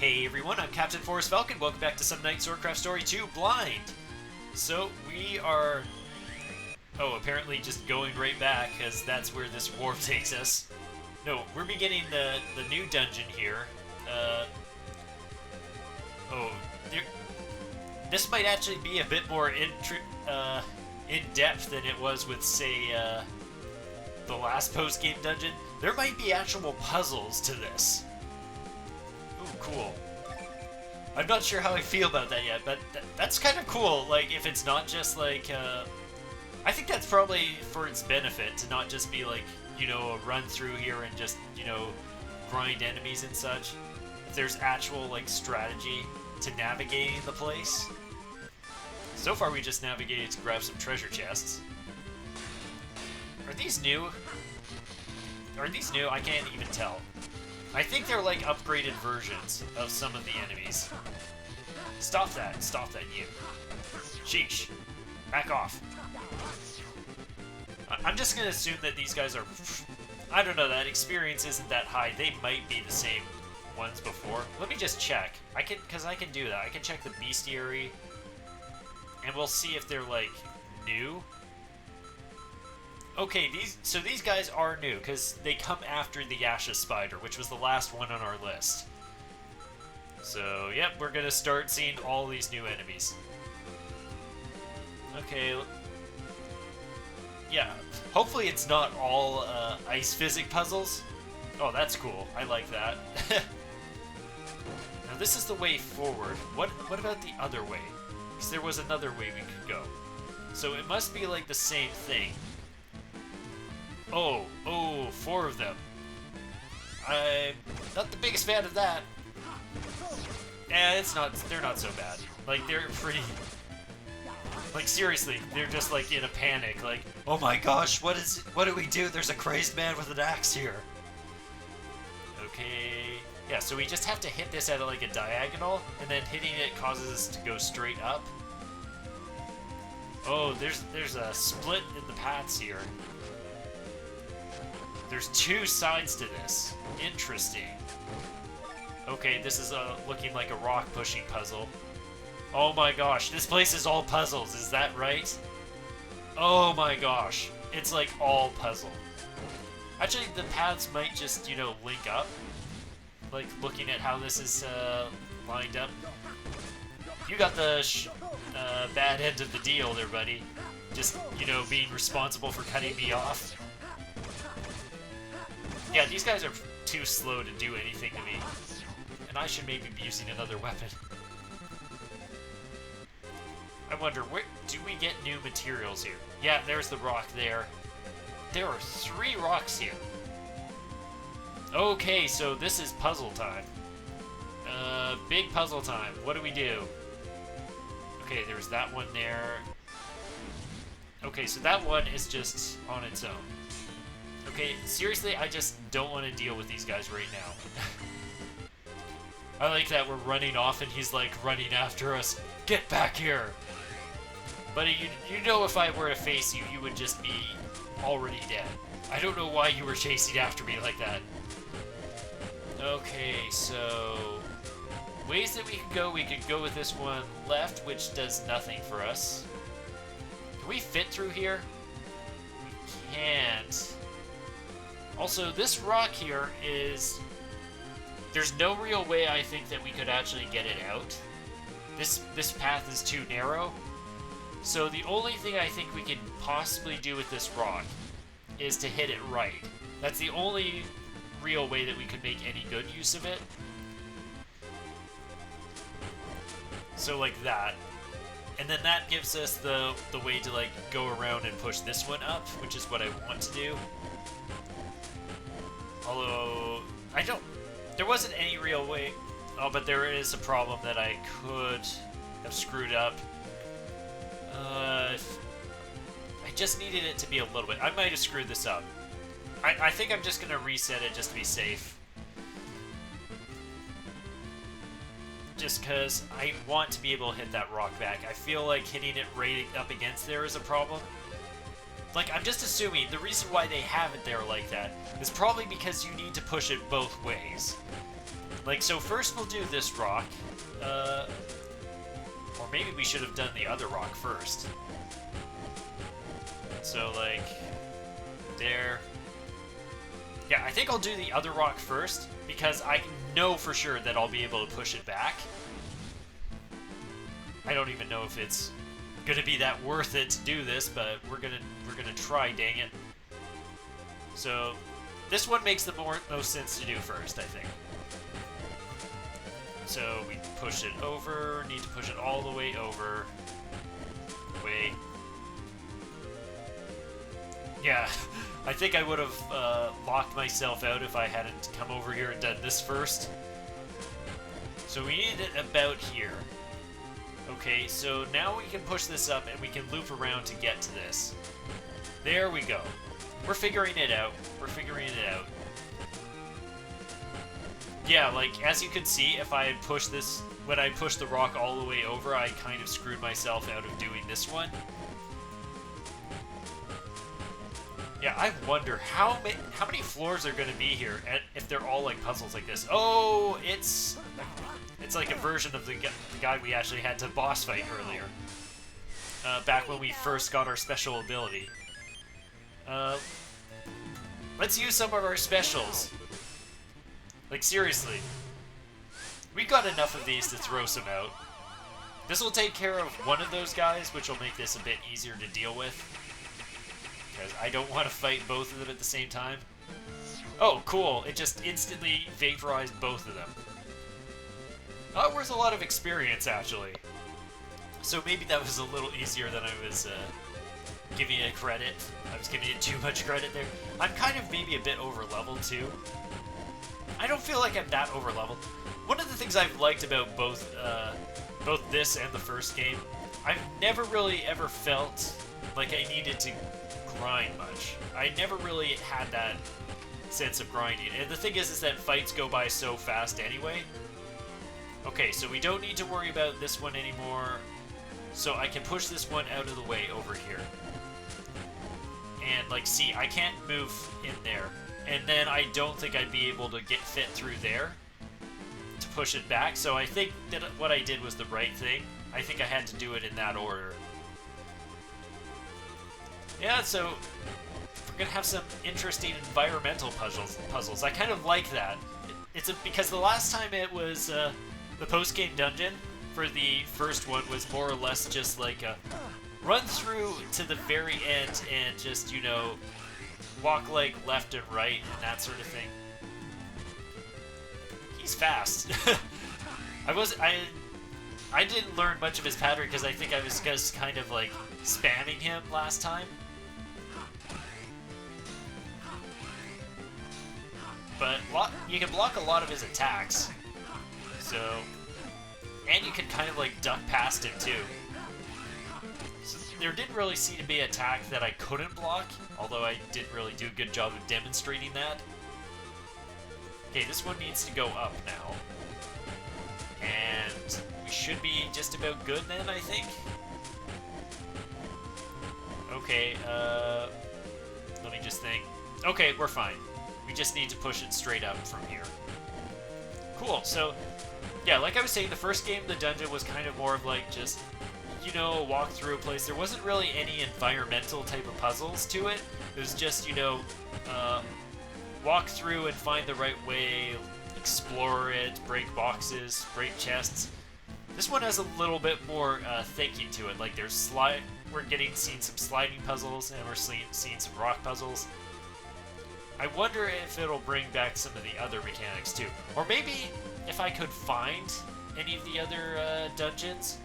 Hey everyone, I'm Captain Forrest Falcon. Welcome back to some night Swordcraft Story 2 Blind. So we are, apparently just going right back because that's where this warp takes us. No, we're beginning the new dungeon here. This might actually be a bit more in depth than it was with, say, the last post-game dungeon. There might be actual puzzles to this. Ooh, cool. I'm not sure how I feel about that yet, but that's kind of cool. Like, if it's not just like, I think that's probably for its benefit to not just be like, you know, a run through here and just, you know, grind enemies and such. If there's actual, like, strategy to navigating the place. So far, we just navigated to grab some treasure chests. Are these new? Are these new? I can't even tell. I think they're like upgraded versions of some of the enemies. Stop that, you. Sheesh. Back off. I'm just gonna assume that these guys are... I don't know, that experience isn't that high. They might be the same ones before. Let me just check. Because I can do that. I can check the bestiary. And we'll see if they're like new. Okay, these guys are new, because they come after the Yasha Spider, which was the last one on our list. So, yep, we're gonna start seeing all these new enemies. Okay. Yeah, hopefully it's not all ice physics puzzles. Oh, that's cool. I like that. Now, this is the way forward. What about the other way? Because there was another way we could go. So it must be like the same thing. Oh, 4 of them. I'm not the biggest fan of that. They're not so bad. Like, they're pretty... Like, seriously, they're just, like, in a panic. Like, oh my gosh, what do we do? There's a crazed man with an axe here. Okay... Yeah, so we just have to hit this at, like, a diagonal, and then hitting it causes us to go straight up. Oh, there's a split in the paths here. There's 2 sides to this. Interesting. Okay, this is looking like a rock-pushing puzzle. Oh my gosh, this place is all puzzles, is that right? Oh my gosh, it's like all puzzle. Actually, the paths might just, you know, link up. Like, looking at how this is lined up. You got the bad end of the deal there, buddy. Just, you know, being responsible for cutting me off. Yeah, these guys are too slow to do anything to me. And I should maybe be using another weapon. I wonder, where do we get new materials here? Yeah, there's the rock there. There are 3 rocks here. Okay, so this is puzzle time. Big puzzle time. What do we do? Okay, there's that one there. Okay, so that one is just on its own. Okay, seriously, I just don't want to deal with these guys right now. I like that we're running off and he's like running after us. Get back here! Buddy, you know if I were to face you, you would just be already dead. I don't know why you were chasing after me like that. Okay, so... Ways that we could go with this one left, which does nothing for us. Can we fit through here? We can't. Also, this rock here is... There's no real way I think that we could actually get it out. This path is too narrow. So the only thing I think we can possibly do with this rock is to hit it right. That's the only real way that we could make any good use of it. So like that. And then that gives us the way to like go around and push this one up, which is what I want to do. Although, there wasn't any real way. Oh, but there is a problem that I could have screwed up. I just needed it to be a little bit. I might have screwed this up. I think I'm just going to reset it just to be safe. Just because I want to be able to hit that rock back. I feel like hitting it right up against there is a problem. Like, I'm just assuming the reason why they have it there like that is probably because you need to push it both ways. Like, so first we'll do this rock. Or maybe we should have done the other rock first. So, like, there. Yeah, I think I'll do the other rock first, because I know for sure that I'll be able to push it back. I don't even know if it's gonna be that worth it to do this, but we're gonna try, dang it. So, this one makes the most sense to do first, I think. So, we push it over, need to push it all the way over. Wait. Yeah, I think I would have locked myself out if I hadn't come over here and done this first. So we need it about here. Okay, so now we can push this up and we can loop around to get to this. There we go. We're figuring it out. We're figuring it out. Yeah, like, as you can see, if I had pushed this, when I pushed the rock all the way over, I kind of screwed myself out of doing this one. Yeah, I wonder how many floors are going to be here if they're all like puzzles like this. Oh, it's like a version of the guy we actually had to boss fight earlier. Back when we first got our special ability. Let's use some of our specials. Like, seriously. We've got enough of these to throw some out. This will take care of one of those guys, which will make this a bit easier to deal with. Because I don't want to fight both of them at the same time. Oh, cool. It just instantly vaporized both of them. That was a lot of experience, actually. So maybe that was a little easier than I was giving it credit. I was giving it too much credit there. I'm kind of maybe a bit over-leveled, too. I don't feel like I'm that over-leveled. One of the things I've liked about both this and the first game, I've never really ever felt like I needed to grind much. I never really had that sense of grinding. And the thing is that fights go by so fast anyway. Okay, so we don't need to worry about this one anymore. So I can push this one out of the way over here. And, like, see, I can't move in there. And then I don't think I'd be able to get fit through there to push it back. So I think that what I did was the right thing. I think I had to do it in that order. Yeah, so we're gonna have some interesting environmental puzzles. I kind of like that. Because the last time it was the post-game dungeon for the first one was more or less just like a run through to the very end and just, you know, walk like left and right and that sort of thing. He's fast. I didn't learn much of his pattern because I think I was just kind of like spamming him last time. But you can block a lot of his attacks. So, and you can kind of like duck past him too. So there didn't really seem to be an attack that I couldn't block, although I didn't really do a good job of demonstrating that. Okay, this one needs to go up now. And we should be just about good then, I think. Okay, let me just think. Okay, we're fine. We just need to push it straight up from here. Cool, so, yeah, like I was saying, the first game, the dungeon was kind of more of like just, you know, walk through a place. There wasn't really any environmental type of puzzles to it. It was just, you know, walk through and find the right way, explore it, break boxes, break chests. This one has a little bit more thinking to it. Like, we're seeing some sliding puzzles, and we're seeing some rock puzzles. I wonder if it'll bring back some of the other mechanics too. Or maybe if I could find any of the other dungeons,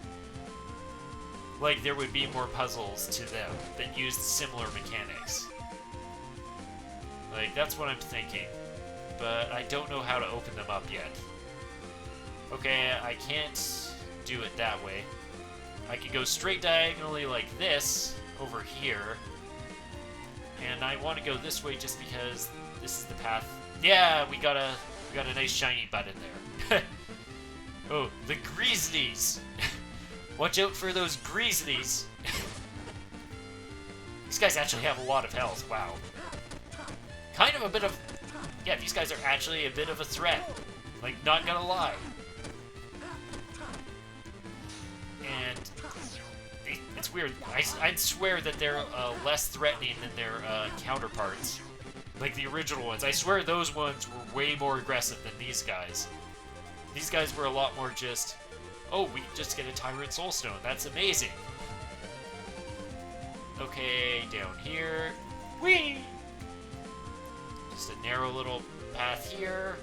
like there would be more puzzles to them that used similar mechanics. Like, that's what I'm thinking. But I don't know how to open them up yet. Okay, I can't do it that way. I can go straight diagonally like this over here. And I want to go this way just because this is the path. Yeah, we got a nice shiny button there. Oh, the Grizzlies! Watch out for those Grizzlies! These guys actually have a lot of health. Wow. Kind of a bit of... Yeah, these guys are actually a bit of a threat. Like, not gonna lie. And it's weird. I'd swear that they're less threatening than their counterparts. Like the original ones. I swear those ones were way more aggressive than these guys. These guys were a lot more just, oh, we just get a Tyrant Soulstone. That's amazing. Okay, down here. Whee! Just a narrow little path here.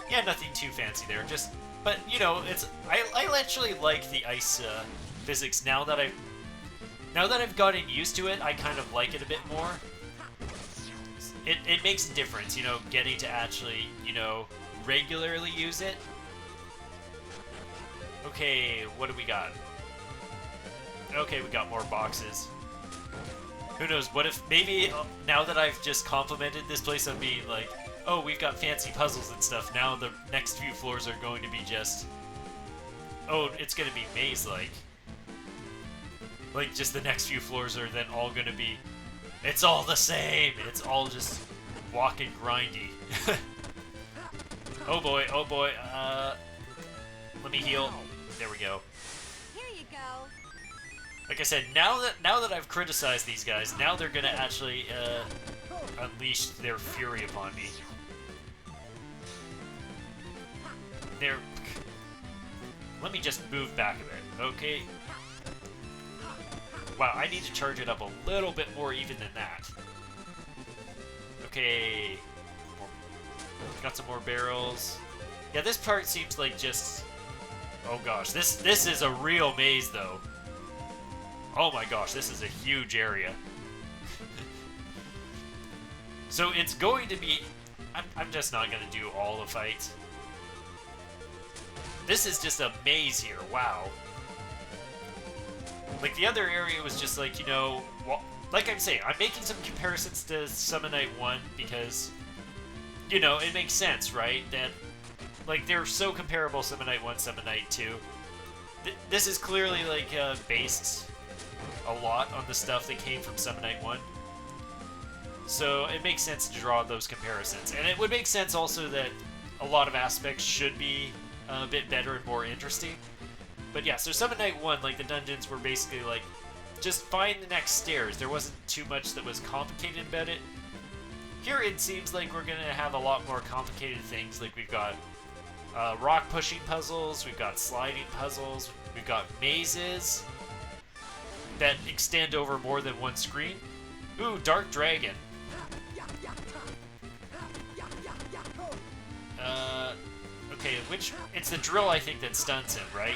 Yeah, nothing too fancy there. Just, but you know, it's I actually like the ice physics now that I've gotten used to it. I kind of like it a bit more. It makes a difference, you know, getting to actually, you know, regularly use it. Okay, what do we got? Okay, we got more boxes. Who knows, what if, maybe, now that I've just complimented this place on being like, oh, we've got fancy puzzles and stuff, now the next few floors are going to be just, oh, it's going to be maze-like. Like, just the next few floors are then all going to be, it's all the same! It's all just walking grindy. Oh boy, let me heal. There we go. Here you go. Like I said, now that I've criticized these guys, now they're gonna actually unleash their fury upon me. Let me just move back a bit, okay? Wow, I need to charge it up a little bit more even than that. Okay. Got some more barrels. Yeah, this part seems like just... Oh gosh, this is a real maze though. Oh my gosh, this is a huge area. So it's going to be... I'm just not going to do all the fights. This is just a maze here, wow. Like, the other area was just like, you know... Well, like I'm saying, I'm making some comparisons to Summon Night 1 because, you know, it makes sense, right? That, like, they're so comparable, Summon Night 1, Summon Night 2. This is clearly, like, based a lot on the stuff that came from Summon Night 1. So it makes sense to draw those comparisons. And it would make sense also that a lot of aspects should be a bit better and more interesting. But yeah, so Summon Night 1, like, the dungeons were basically like, just find the next stairs. There wasn't too much that was complicated about it. Here it seems like we're going to have a lot more complicated things. Like, we've got rock pushing puzzles, we've got sliding puzzles, we've got mazes that extend over more than one screen. Ooh, Dark Dragon. Okay, it's the drill, I think, that stuns him, right?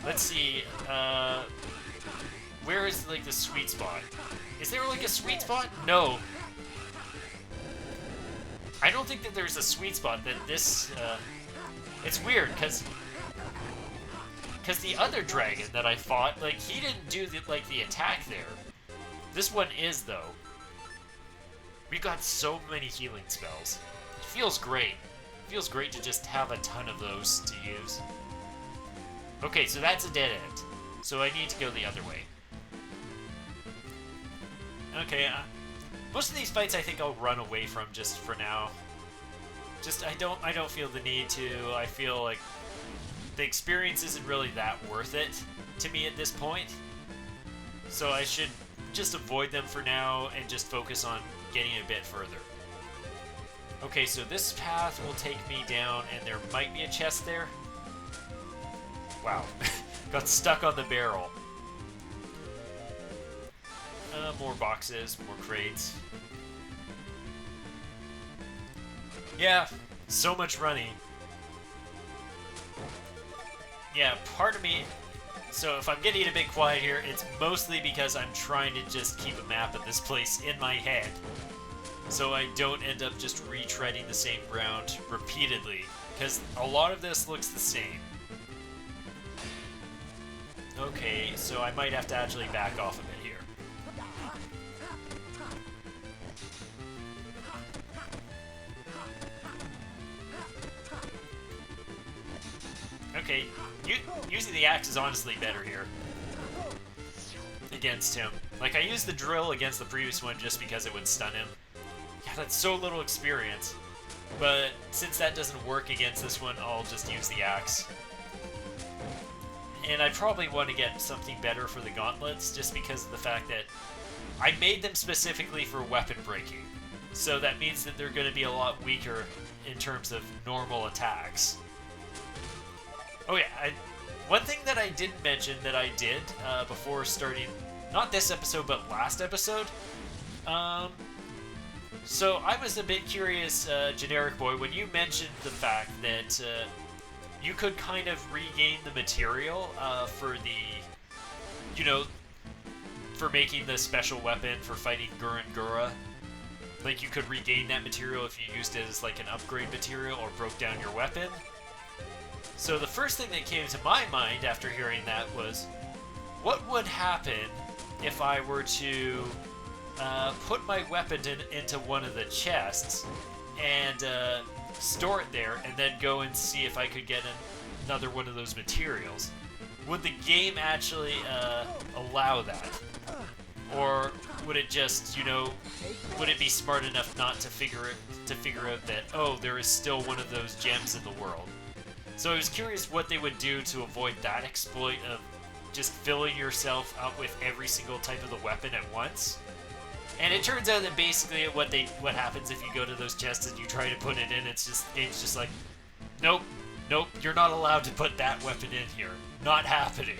Let's see, where is, like, the sweet spot? Is there, like, a sweet spot? No. I don't think that there's a sweet spot that this, it's weird, because the other dragon that I fought, like, he didn't do, the attack there. This one is, though. We've got so many healing spells. It feels great. It feels great to just have a ton of those to use. Okay, so that's a dead end. So I need to go the other way. Okay, most of these fights I think I'll run away from just for now. Just, I don't feel the need to. I feel like the experience isn't really that worth it to me at this point. So I should just avoid them for now and just focus on getting a bit further. Okay, so this path will take me down, and there might be a chest there. Wow. Got stuck on the barrel. More boxes, more crates. Yeah, so much running. Yeah, part of me... So if I'm getting a bit quiet here, it's mostly because I'm trying to just keep a map of this place in my head, so I don't end up just retreading the same ground repeatedly, because a lot of this looks the same. Okay, so I might have to actually back off a bit here. Okay, using the axe is honestly better here against him. Like, I used the drill against the previous one just because it would stun him. Yeah, that's so little experience. But since that doesn't work against this one, I'll just use the axe. And I probably want to get something better for the gauntlets, just because of the fact that I made them specifically for weapon breaking. So that means that they're going to be a lot weaker in terms of normal attacks. Oh yeah, one thing that I didn't mention that I did before starting, not this episode, but last episode. So I was a bit curious, Generic Boy, when you mentioned the fact that you could kind of regain the material for the, you know, for making the special weapon for fighting Goura. Like, you could regain that material if you used it as, like, an upgrade material or broke down your weapon. So the first thing that came to my mind after hearing that was, what would happen if I were to put my weapon into one of the chests and store it there and then go and see if I could get another one of those materials? Would the game actually allow that? Or would it just, you know, would it be smart enough not to figure out that, oh, there is still one of those gems in the world? So I was curious what they would do to avoid that exploit of just filling yourself up with every single type of the weapon at once. And it turns out that basically what happens if you go to those chests and you try to put it in, it's just, the game's just like, nope, you're not allowed to put that weapon in here. Not happening.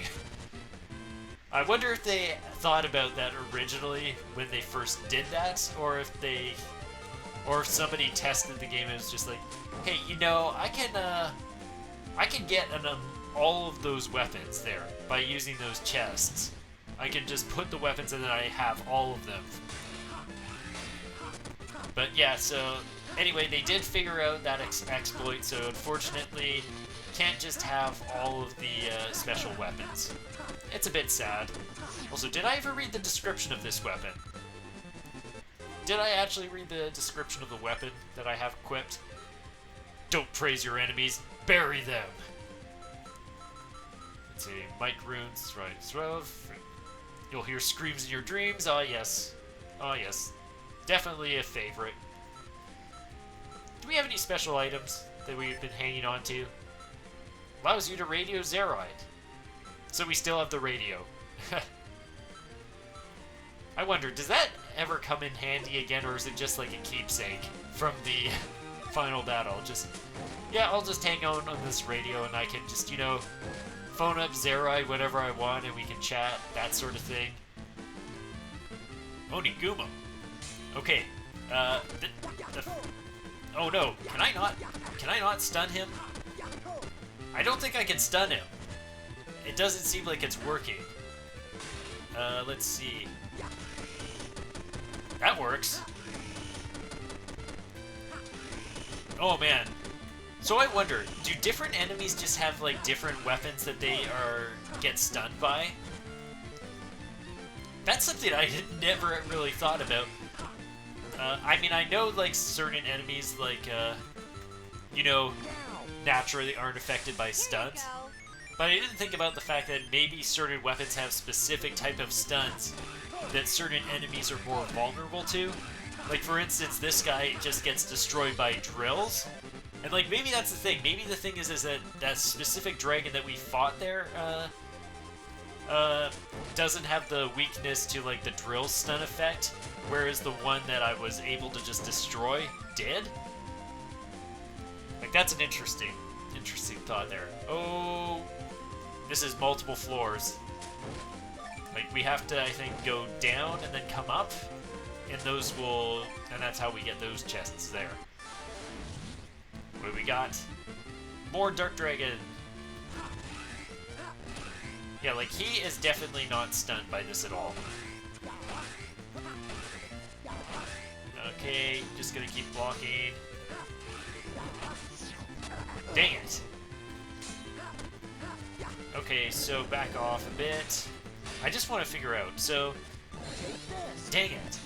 I wonder if they thought about that originally when they first did that, or if somebody tested the game and was just like, hey, you know, I can get all of those weapons there by using those chests. I can just put the weapons and then I have all of them. But yeah, so anyway, they did figure out that exploit, so unfortunately, can't just have all of the special weapons. It's a bit sad. Also, did I ever read the description of this weapon? Did I actually read the description of the weapon that I have equipped? Don't praise your enemies, bury them! Let's see, Might Runes, right, so you'll hear screams in your dreams, ah yes. Ah yes. Definitely a favorite. Do we have any special items that we've been hanging on to? Allows you to radio Zeroid. So we still have the radio. I wonder, does that ever come in handy again, or is it just like a keepsake from the final battle? Just, yeah, I'll just hang on this radio and I can just, you know, phone up Zeroid whenever I want and we can chat, that sort of thing. Oniguma. Okay, oh no, can I not stun him? I don't think I can stun him. It doesn't seem like it's working. Let's see. That works. Oh man. So I wonder, do different enemies just have like different weapons that they get stunned by? That's something I had never really thought about. I mean, I know like certain enemies like, you know, naturally aren't affected by stuns. But I didn't think about the fact that maybe certain weapons have specific type of stuns that certain enemies are more vulnerable to. Like, for instance, this guy just gets destroyed by drills. And, like, maybe that's the thing. Maybe the thing is that that specific dragon that we fought there, doesn't have the weakness to, like, the drill stun effect, whereas the one that I was able to just destroy did. Like, that's an interesting thought there. Oh, this is multiple floors. Like, we have to, I think, go down and then come up, and and that's how we get those chests there. What do we got? More Dark Dragon. Yeah, like, he is definitely not stunned by this at all. Okay, just gonna keep blocking. Dang it. Okay, so back off a bit. I just want to figure out, so... Dang it.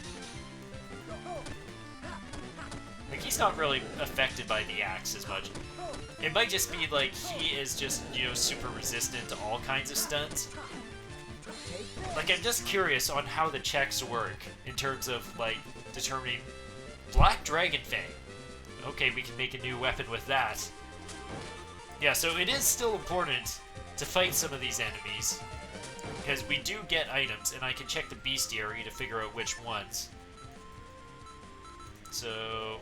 Like, he's not really affected by the axe as much. It might just be like he is just, you know, super resistant to all kinds of stuns. Like, I'm just curious on how the checks work in terms of, like, determining Black Dragon Fang. Okay, we can make a new weapon with that. Yeah, so it is still important to fight some of these enemies, because we do get items, and I can check the bestiary to figure out which ones. So,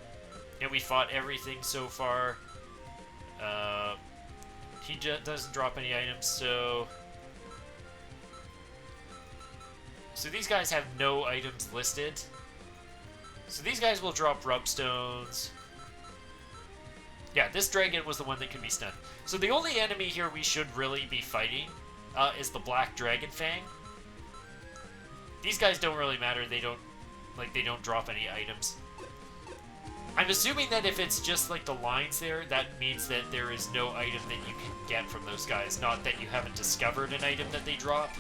yeah, we fought everything so far. He doesn't drop any items, so... So these guys have no items listed. So these guys will drop rubstones. Yeah, this dragon was the one that could be stunned. So the only enemy here we should really be fighting is the Black Dragon Fang. These guys don't really matter. They don't drop any items. I'm assuming that if it's just like the lines there, that means that there is no item that you can get from those guys, not that you haven't discovered an item that they drop.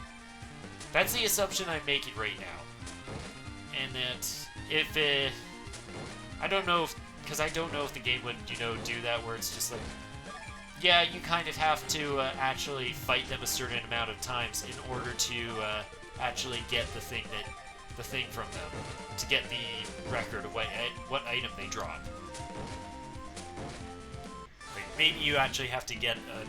That's the assumption I'm making right now. And that if I don't know if, because I don't know if the game would, you know, do that where it's just like, yeah, you kind of have to actually fight them a certain amount of times in order to actually get the thing from them, to get the record of what item they drop. Like, maybe you actually have to get a...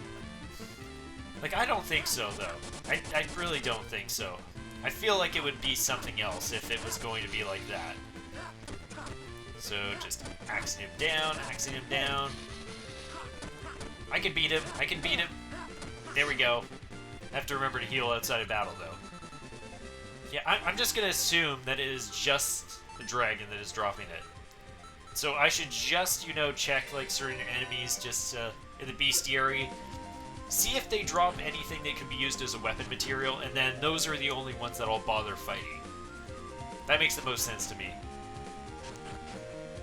Like, I don't think so, though. I really don't think so. I feel like it would be something else if it was going to be like that. So, just axing him down, axing him down. I can beat him, I can beat him. There we go. I have to remember to heal outside of battle, though. Yeah, I'm just going to assume that it is just the dragon that is dropping it. So I should just, you know, check, like, certain enemies just in the bestiary. See if they drop anything that can be used as a weapon material, and then those are the only ones that I'll bother fighting. That makes the most sense to me.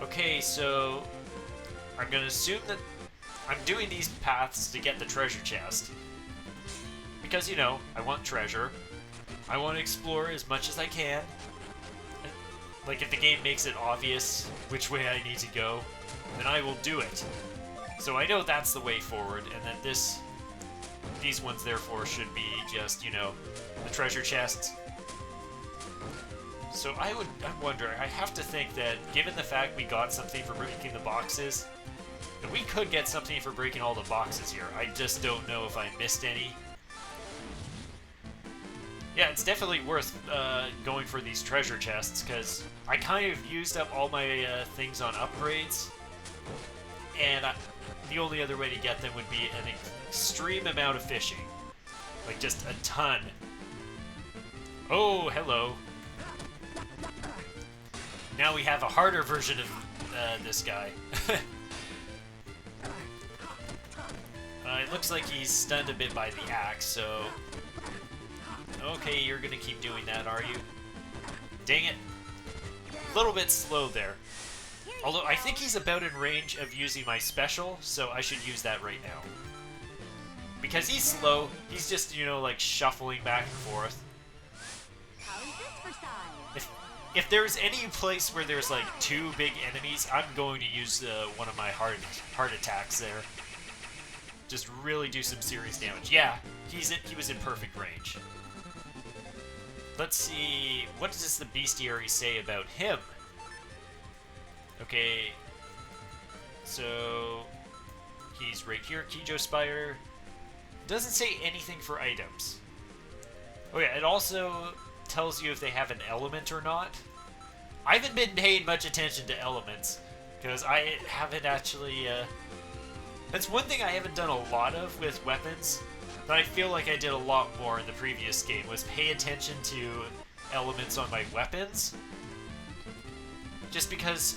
Okay, so I'm going to assume that I'm doing these paths to get the treasure chest. Because, you know, I want treasure. I want to explore as much as I can. Like, if the game makes it obvious which way I need to go, then I will do it. So I know that's the way forward, and that these ones, therefore, should be just, you know, the treasure chests. So I wonder, I have to think that, given the fact we got something for breaking the boxes, that we could get something for breaking all the boxes here. I just don't know if I missed any. Yeah, it's definitely worth going for these treasure chests, because I kind of used up all my things on upgrades, and the only other way to get them would be an extreme amount of fishing. Like, just a ton. Oh, hello. Now we have a harder version of this guy. It looks like he's stunned a bit by the axe, so... Okay, you're gonna keep doing that, are you? Dang it. A little bit slow there. Although, I think he's about in range of using my special, so I should use that right now. Because he's slow, he's just, you know, like, shuffling back and forth. If there's any place where there's, like, two big enemies, I'm going to use one of my heart attacks there. Just really do some serious damage. Yeah, he was in perfect range. Let's see, what does the bestiary say about him? Okay, so he's right here, Kijo Spider. Doesn't say anything for items. Oh yeah, it also tells you if they have an element or not. I haven't been paying much attention to elements, because I haven't actually, that's one thing I haven't done a lot of with weapons, but I feel like I did a lot more in the previous game, was pay attention to elements on my weapons. Just because,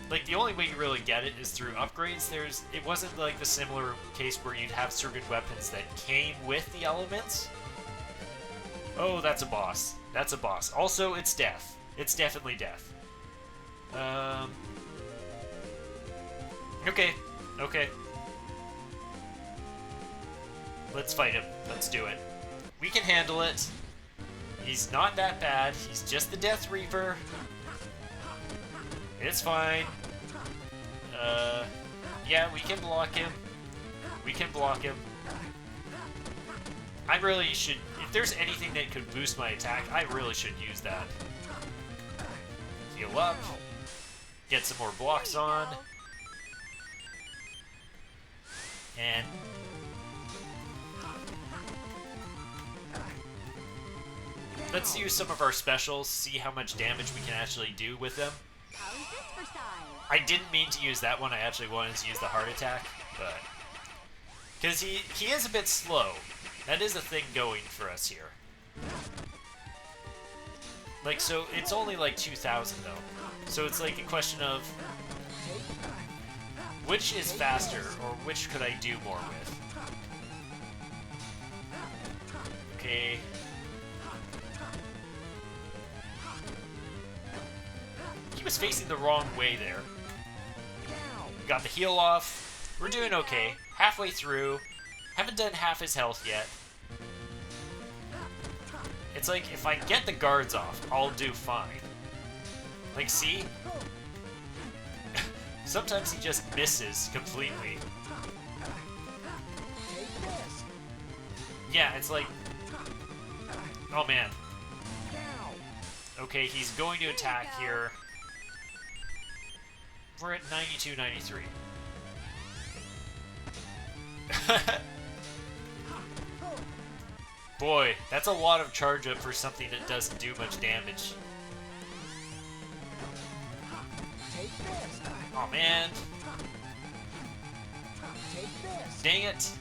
like, the only way you really get it is through upgrades. It wasn't like the similar case where you'd have certain weapons that came with the elements. Oh, that's a boss. That's a boss. Also, it's death. It's definitely death. Okay. Okay. Let's fight him. Let's do it. We can handle it. He's not that bad. He's just the Death Reaper. It's fine. Yeah, we can block him. We can block him. I really should... If there's anything that could boost my attack, I really should use that. Heal up. Get some more blocks on. And let's use some of our specials, see how much damage we can actually do with them. I didn't mean to use that one, I actually wanted to use the heart attack, but... because he is a bit slow. That is a thing going for us here. Like, so it's only like 2,000 though. So it's like a question of which is faster, or which could I do more with? Okay. He was facing the wrong way there. Got the heal off. We're doing okay. Halfway through. Haven't done half his health yet. It's like, if I get the guards off, I'll do fine. Like, see? Sometimes he just misses completely. Yeah, it's like... oh, man. Okay, he's going to attack here. We're at 92, 93. Boy, that's a lot of charge up for something that doesn't do much damage. Oh man. Dang it.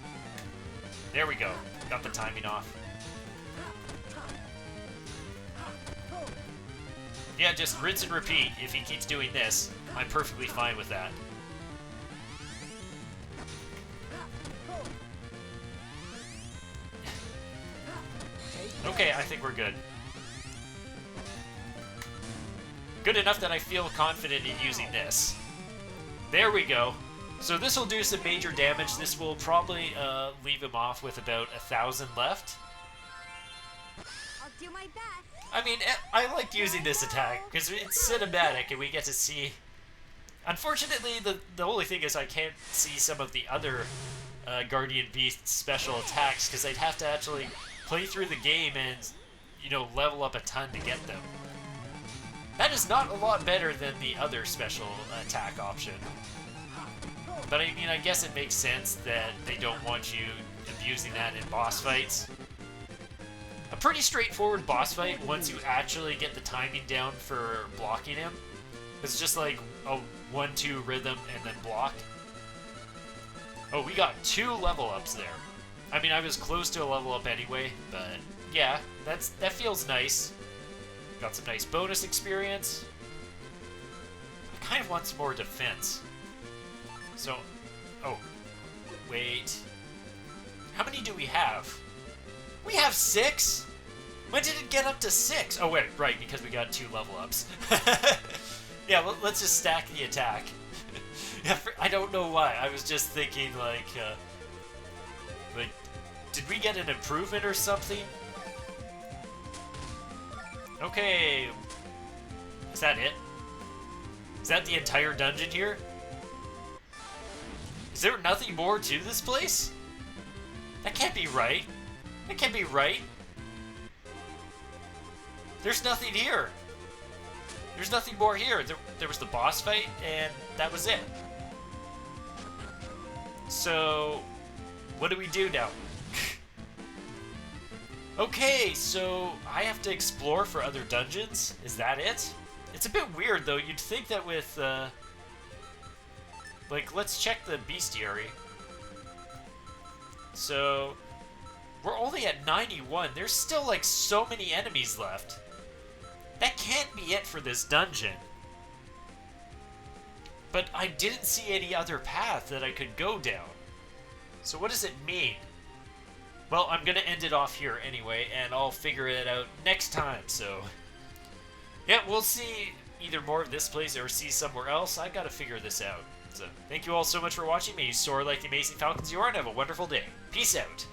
There we go. Got the timing off. Yeah, just rinse and repeat. If he keeps doing this, I'm perfectly fine with that. Okay, I think we're good. Good enough that I feel confident in using this. There we go. So this will do some major damage. This will probably leave him off with about 1,000 left. I'll do my best. I mean, I like using this attack because it's cinematic and we get to see... Unfortunately, the only thing is I can't see some of the other Guardian Beast special attacks because I'd have to actually play through the game and, you know, level up a ton to get them. That is not a lot better than the other special attack option. But I mean, I guess it makes sense that they don't want you abusing that in boss fights. A pretty straightforward boss fight once you actually get the timing down for blocking him. It's just like a 1-2 rhythm and then block. Oh, we got 2 level ups there. I mean, I was close to a level up anyway, but yeah, that feels nice. Got some nice bonus experience. I kind of want some more defense. So, oh, wait. How many do we have? We have 6? When did it get up to 6? Oh, wait, right, because we got 2 level ups. Yeah, let's just stack the attack. Yeah, I don't know why. I was just thinking, like, did we get an improvement or something? Okay. Is that it? Is that the entire dungeon here? Is there nothing more to this place? That can't be right. That can't be right. There's nothing here. There's nothing more here. There was the boss fight, and that was it. So, what do we do now? Okay, so I have to explore for other dungeons? Is that it? It's a bit weird, though. You'd think that with, like, let's check the bestiary. So, we're only at 91. There's still, like, so many enemies left. That can't be it for this dungeon. But I didn't see any other path that I could go down. So what does it mean? Well, I'm going to end it off here anyway, and I'll figure it out next time, so... yeah, we'll see either more of this place or see somewhere else. I've got to figure this out. So, thank you all so much for watching. May you soar like the amazing falcons you are, and have a wonderful day. Peace out.